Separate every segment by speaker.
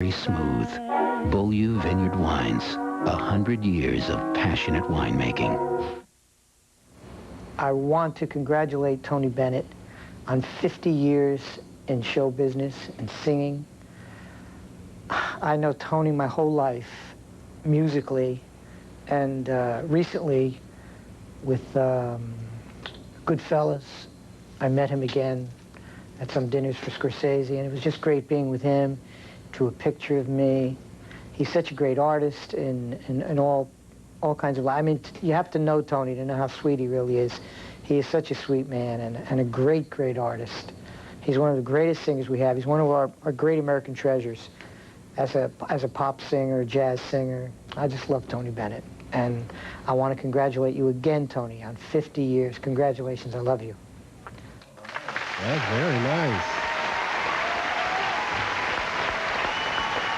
Speaker 1: very smooth. Beaulieu Vineyard Wines, 100 years of passionate winemaking.
Speaker 2: I want to congratulate Tony Bennett on 50 years in show business and singing. I know Tony my whole life, musically, and recently with Goodfellas, I met him again at some dinners for Scorsese, and it was just great being with him, drew a picture of me. He's such a great artist in all kinds of life. I mean, you have to know Tony to know how sweet he really is. He is such a sweet man and a great, great artist. He's one of the greatest singers we have. He's one of our great American treasures. As a pop singer, jazz singer, I just love Tony Bennett. And I want to congratulate you again, Tony, on 50 years. Congratulations, I love you.
Speaker 3: That's very nice.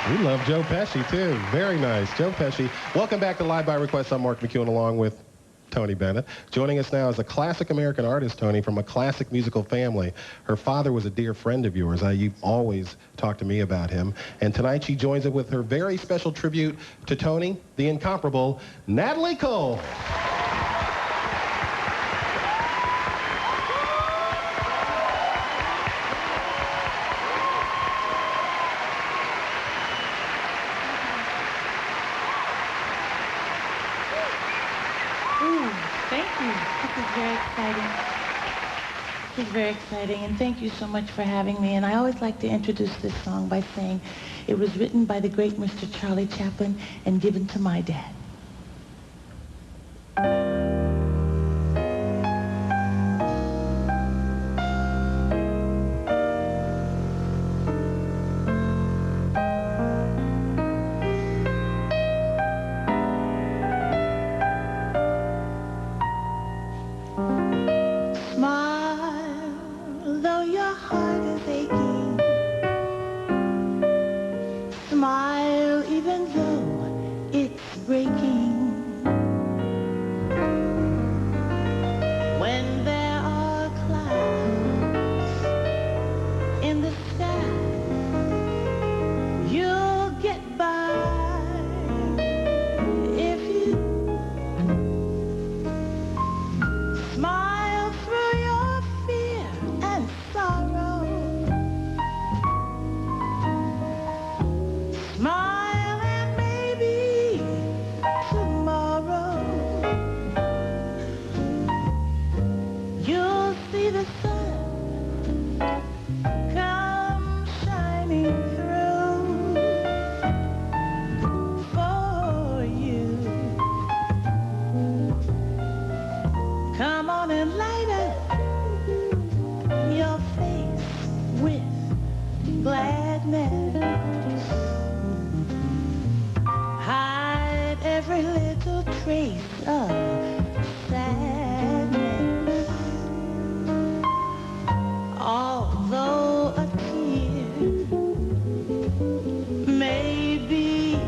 Speaker 3: We love Joe Pesci, too. Very nice. Joe Pesci. Welcome back to Live by Request. I'm Mark McEwen, along with Tony Bennett. Joining us now is a classic American artist, Tony, from a classic musical family. Her father was a dear friend of yours. You've always talked to me about him. And tonight she joins us with her very special tribute to Tony, the incomparable Natalie Cole.
Speaker 4: Thank you. This is very exciting. This is very exciting, and thank you so much for having me. And I always like to introduce this song by saying it was written by the great Mr. Charlie Chaplin and given to my dad. Smile even though it's breaking. When there are clouds in the sky, you'll get by if you smile through your fear and sorrow. Smile and maybe tomorrow you'll see the sun come shining through for you. Come on and light up your face with gladness. Hide every little trace of sadness. Although a tear may be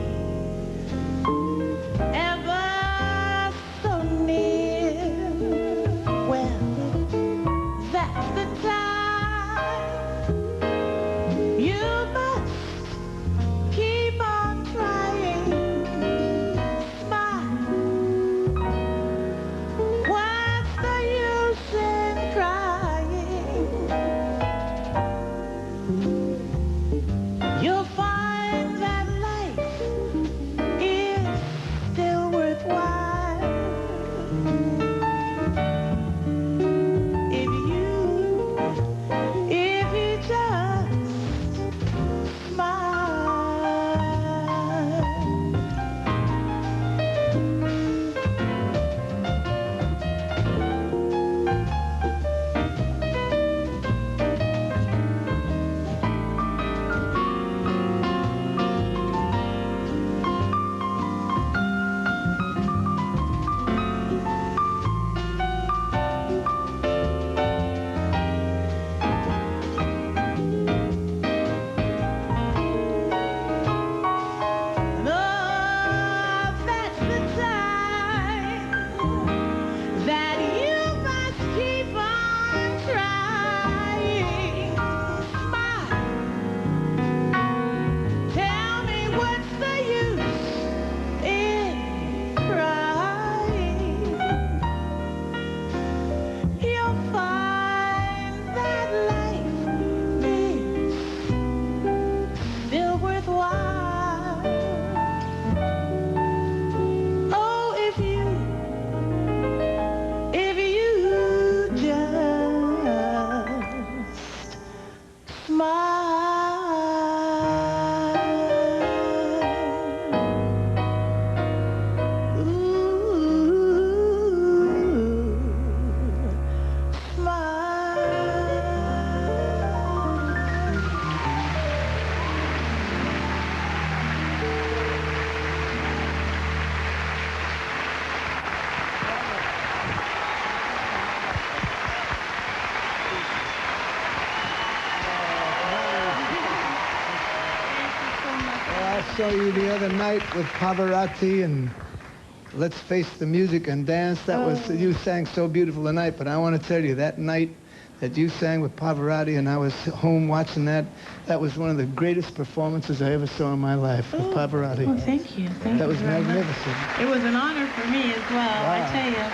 Speaker 4: ever so near, well, that's the time you must keep on trying.
Speaker 5: saw you the other night with Pavarotti and Let's Face the Music and Dance. That was, you sang so beautiful tonight, but I want to tell you, that night that you sang with Pavarotti and I was home watching that, that was one of the greatest performances I ever saw in my life with Pavarotti.
Speaker 4: Oh, thank you. Thank
Speaker 5: That
Speaker 4: you
Speaker 5: was
Speaker 4: very much.
Speaker 5: magnificent.
Speaker 4: It was an honor for me as well,
Speaker 5: Wow.
Speaker 4: I tell you.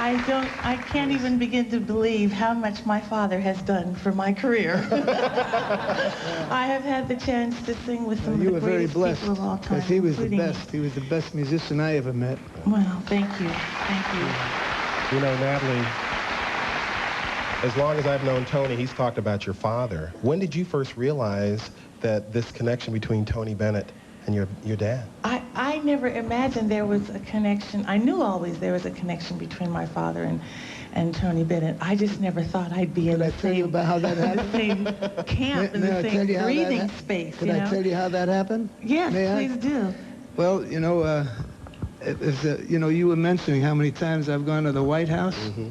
Speaker 4: I can't even begin to believe how much my father has done for my career. I have had the chance to sing with some of
Speaker 5: You
Speaker 4: the
Speaker 5: were very
Speaker 4: greatest
Speaker 5: blessed,
Speaker 4: people of all time,
Speaker 5: because he was the
Speaker 4: including
Speaker 5: best. He was the best musician I ever met.
Speaker 4: Well, thank you. Thank you.
Speaker 3: You know, Natalie, as long as I've known Tony, he's talked about your father. When did you first realize that this connection between Tony Bennett and your dad?
Speaker 4: I never imagined there was a connection. I knew always there was a connection between my father and Tony Bennett. I just never thought I'd be in the
Speaker 5: Tell you
Speaker 4: same,
Speaker 5: about how that
Speaker 4: the
Speaker 5: happened?
Speaker 4: same camp, in
Speaker 5: May
Speaker 4: the
Speaker 5: I tell
Speaker 4: same
Speaker 5: you how that
Speaker 4: breathing space.
Speaker 5: Could
Speaker 4: you
Speaker 5: I
Speaker 4: know?
Speaker 5: tell you how that happened?
Speaker 4: Yes,
Speaker 5: May I?
Speaker 4: please do.
Speaker 5: Well, you know, you know, you were mentioning how many times I've gone to the White House.
Speaker 3: Mm-hmm.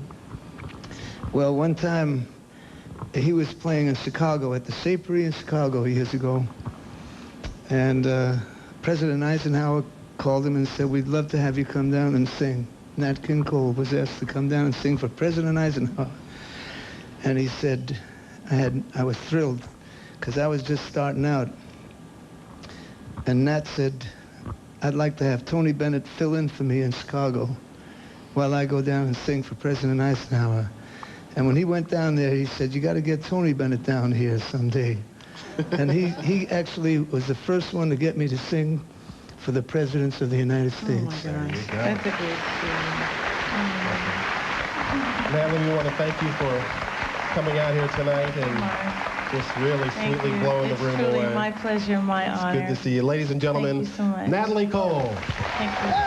Speaker 5: Well, one time he was playing in Chicago at the Sapri in Chicago years ago, and President Eisenhower called him and said, "We'd love to have you come down and sing." Nat King Cole was asked to come down and sing for President Eisenhower, and he said, I was thrilled because I was just starting out, and Nat said, "I'd like to have Tony Bennett fill in for me in Chicago while I go down and sing for President Eisenhower." And when he went down there, he said, "You got to get Tony Bennett down here someday." And he actually was the first one to get me to sing for the presidents of the United States.
Speaker 4: Oh, my gosh. That's a great story.
Speaker 3: Natalie, we want to thank you for coming out here tonight and just really
Speaker 4: Thank
Speaker 3: sweetly
Speaker 4: you.
Speaker 3: blowing
Speaker 4: It's
Speaker 3: the room
Speaker 4: truly
Speaker 3: away.
Speaker 4: my pleasure, my honor.
Speaker 3: Good to see you. Ladies and gentlemen,
Speaker 4: Thank you so much.
Speaker 3: Natalie Cole.
Speaker 4: Thank you.